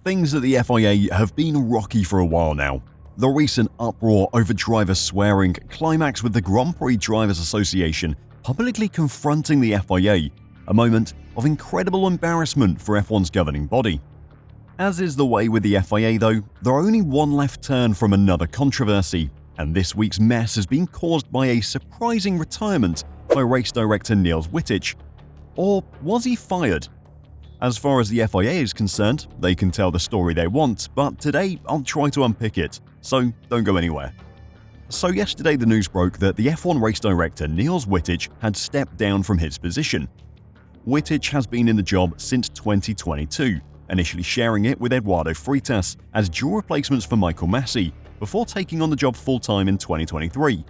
Things at the FIA have been rocky for a while now. The recent uproar over drivers swearing climaxed with the Grand Prix Drivers Association publicly confronting the FIA, a moment of incredible embarrassment for F1's governing body. As is the way with the FIA though, they're only one left turn from another controversy, and this week's mess has been caused by a surprising retirement by race director Niels Wittich. Or was he fired? As far as the FIA is concerned, they can tell the story they want, but today I'll try to unpick it, so don't go anywhere. So yesterday the news broke that the F1 race director Niels Wittich had stepped down from his position. Wittich has been in the job since 2022, initially sharing it with Eduardo Freitas as dual replacements for Michael Massey, before taking on the job full-time in 2023.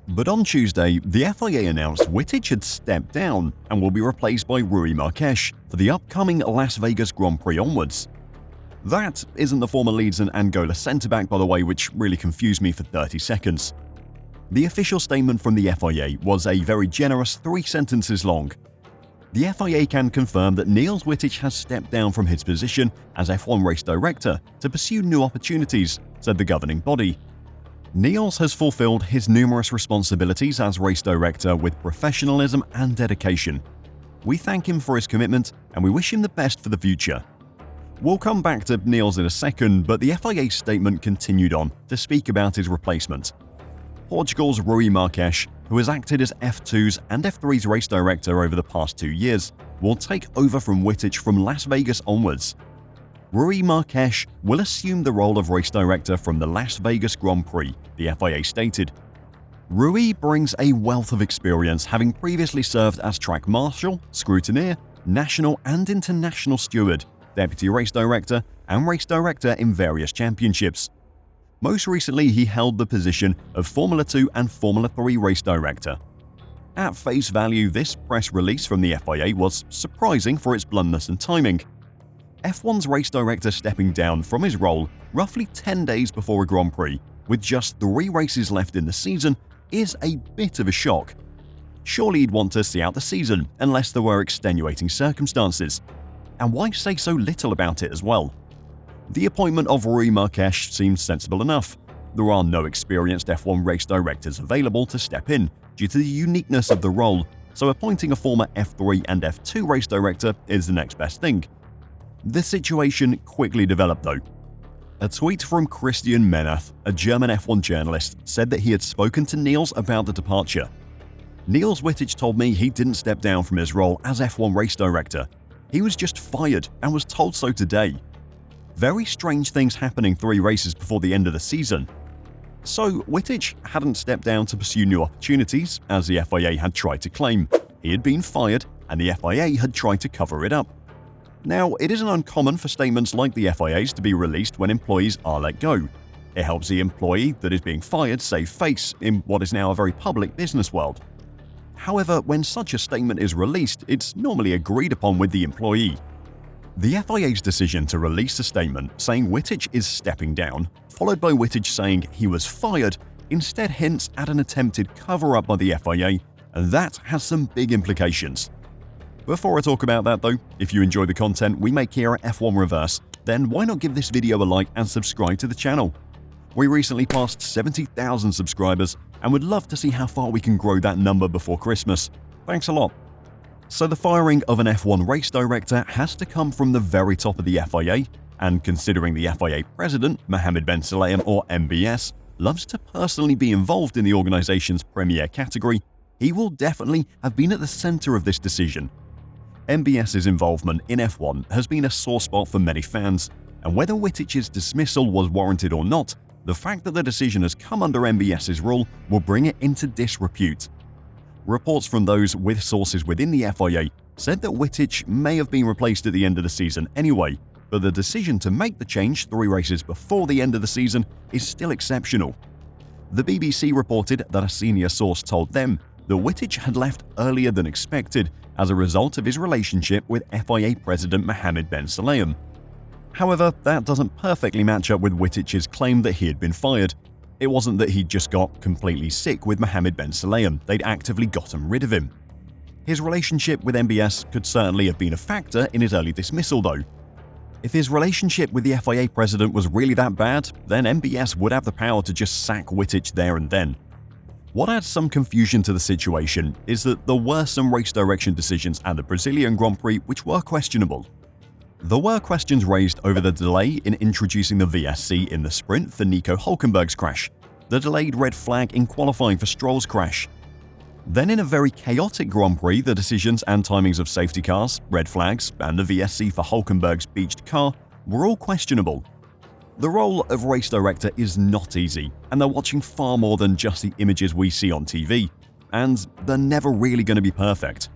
But on Tuesday, the FIA announced Wittich had stepped down and will be replaced by Rui Marques for the upcoming Las Vegas Grand Prix onwards. That isn't the former Leeds and Angola centre-back, by the way, which really confused me for 30 seconds. The official statement from the FIA was a very generous 3 sentences long. The FIA can confirm that Niels Wittich has stepped down from his position as F1 race director to pursue new opportunities, said the governing body. Niels has fulfilled his numerous responsibilities as race director with professionalism and dedication. We thank him for his commitment and we wish him the best for the future. We'll come back to Niels in a second, but the FIA statement continued on to speak about his replacement. Portugal's Rui Marques, who has acted as F2's and F3's race director over the past 2 years, will take over from Wittich from Las Vegas onwards. Rui Marques will assume the role of race director from the Las Vegas Grand Prix, the FIA stated. Rui brings a wealth of experience, having previously served as track marshal, scrutineer, national and international steward, deputy race director, and race director in various championships. Most recently, he held the position of Formula 2 and Formula 3 race director. At face value, this press release from the FIA was surprising for its bluntness and timing. F1's race director stepping down from his role roughly 10 days before a Grand Prix, with just 3 races left in the season, is a bit of a shock. Surely he'd want to see out the season, unless there were extenuating circumstances. And why say so little about it as well? The appointment of Rui Marques seems sensible enough. There are no experienced F1 race directors available to step in due to the uniqueness of the role, so appointing a former F3 and F2 race director is the next best thing. The situation quickly developed though. A tweet from Christian Menath, a German F1 journalist, said that he had spoken to Niels about the departure. Niels Wittich told me he didn't step down from his role as F1 race director. He was just fired and was told so today. Very strange things happening 3 races before the end of the season. So Wittich hadn't stepped down to pursue new opportunities, as the FIA had tried to claim. He had been fired and the FIA had tried to cover it up. Now, it isn't uncommon for statements like the FIA's to be released when employees are let go. It helps the employee that is being fired save face in what is now a very public business world. However, when such a statement is released, it's normally agreed upon with the employee. The FIA's decision to release a statement saying Wittich is stepping down, followed by Wittich saying he was fired, instead hints at an attempted cover-up by the FIA, and that has some big implications. Before I talk about that though, if you enjoy the content we make here at F1 Reverse, then why not give this video a like and subscribe to the channel? We recently passed 70,000 subscribers and would love to see how far we can grow that number before Christmas. Thanks a lot. So the firing of an F1 race director has to come from the very top of the FIA, and considering the FIA president, Mohammed Ben Sulayem or MBS, loves to personally be involved in the organization's premier category, he will definitely have been at the center of this decision. MBS's involvement in F1 has been a sore spot for many fans, and whether Wittich's dismissal was warranted or not, the fact that the decision has come under MBS's rule will bring it into disrepute. Reports from those with sources within the FIA said that Wittich may have been replaced at the end of the season anyway, but the decision to make the change 3 races before the end of the season is still exceptional. The BBC reported that a senior source told them that Wittich had left earlier than expected as a result of his relationship with FIA President Mohammed Ben Sulayem. However, that doesn't perfectly match up with Wittich's claim that he had been fired. It wasn't that he'd just got completely sick with Mohammed Ben Sulayem, they'd actively gotten rid of him. His relationship with MBS could certainly have been a factor in his early dismissal though. If his relationship with the FIA president was really that bad, then MBS would have the power to just sack Wittich there and then. What adds some confusion to the situation is that there were some race direction decisions at the Brazilian Grand Prix which were questionable. There were questions raised over the delay in introducing the VSC in the sprint for Nico Hülkenberg's crash, the delayed red flag in qualifying for Stroll's crash. Then in a very chaotic Grand Prix, the decisions and timings of safety cars, red flags, and the VSC for Hülkenberg's beached car were all questionable. The role of race director is not easy, and they're watching far more than just the images we see on TV, and they're never really going to be perfect.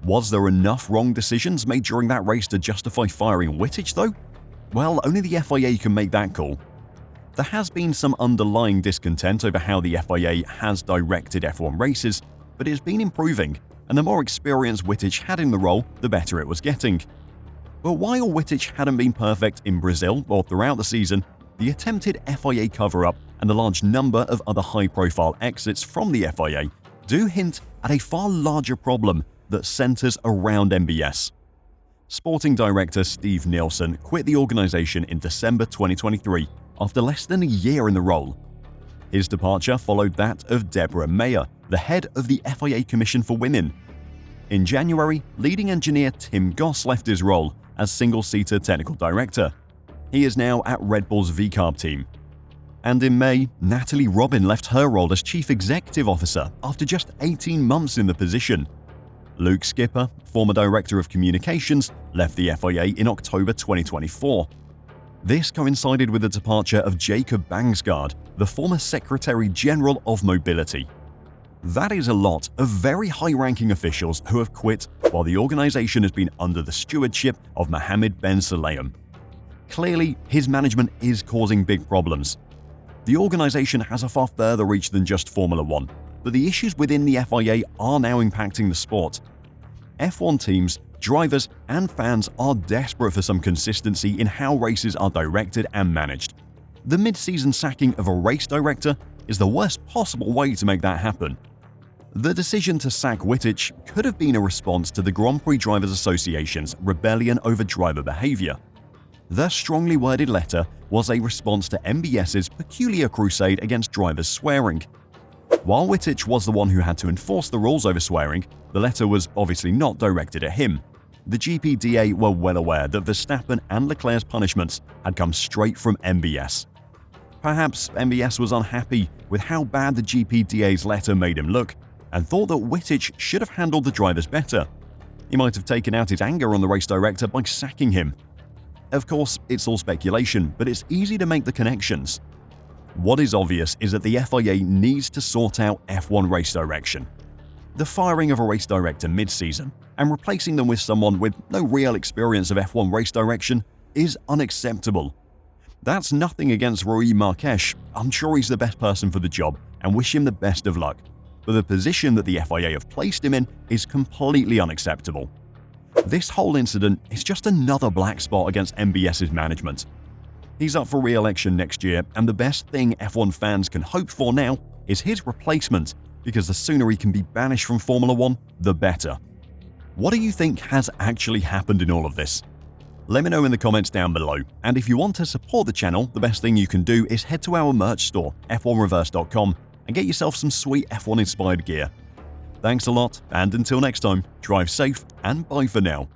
Was there enough wrong decisions made during that race to justify firing Wittich though? Well, only the FIA can make that call. There has been some underlying discontent over how the FIA has directed F1 races, but it has been improving, and the more experience Wittich had in the role, the better it was getting. But while Wittich hadn't been perfect in Brazil or throughout the season, the attempted FIA cover-up and the large number of other high-profile exits from the FIA do hint at a far larger problem that centers around MBS. Sporting director Steve Nielsen quit the organization in December 2023 after less than a year in the role. His departure followed that of Deborah Mayer, the head of the FIA Commission for Women. In January, leading engineer Tim Goss left his role as single-seater technical director. He is now at Red Bull's VCARB team. And in May, Natalie Robin left her role as chief executive officer after just 18 months in the position. Luke Skipper, former director of communications, left the FIA in October 2024. This coincided with the departure of Jacob Bangsgaard, the former Secretary General of Mobility. That is a lot of very high-ranking officials who have quit while the organization has been under the stewardship of Mohammed Ben Sulayem. Clearly, his management is causing big problems. The organization has a far further reach than just Formula One, but the issues within the FIA are now impacting the sport. F1 teams, drivers, and fans are desperate for some consistency in how races are directed and managed. The mid-season sacking of a race director is the worst possible way to make that happen. The decision to sack Wittich could have been a response to the Grand Prix Drivers Association's rebellion over driver behavior. Their strongly worded letter was a response to MBS's peculiar crusade against drivers swearing. While Wittich was the one who had to enforce the rules over swearing, the letter was obviously not directed at him. The GPDA were well aware that Verstappen and Leclerc's punishments had come straight from MBS. Perhaps MBS was unhappy with how bad the GPDA's letter made him look and thought that Wittich should have handled the drivers better. He might have taken out his anger on the race director by sacking him. Of course, it's all speculation, but it's easy to make the connections. What is obvious is that the FIA needs to sort out F1 race direction. The firing of a race director mid-season and replacing them with someone with no real experience of F1 race direction is unacceptable. That's nothing against Rui Marques. I'm sure he's the best person for the job and wish him the best of luck. But the position that the FIA have placed him in is completely unacceptable. This whole incident is just another black spot against MBS's management. He's up for re-election next year, and the best thing F1 fans can hope for now is his replacement, because the sooner he can be banished from Formula One, the better. What do you think has actually happened in all of this? Let me know in the comments down below, and if you want to support the channel, the best thing you can do is head to our merch store, f1reverse.com, and get yourself some sweet F1 inspired gear. Thanks a lot, and until next time, drive safe and bye for now.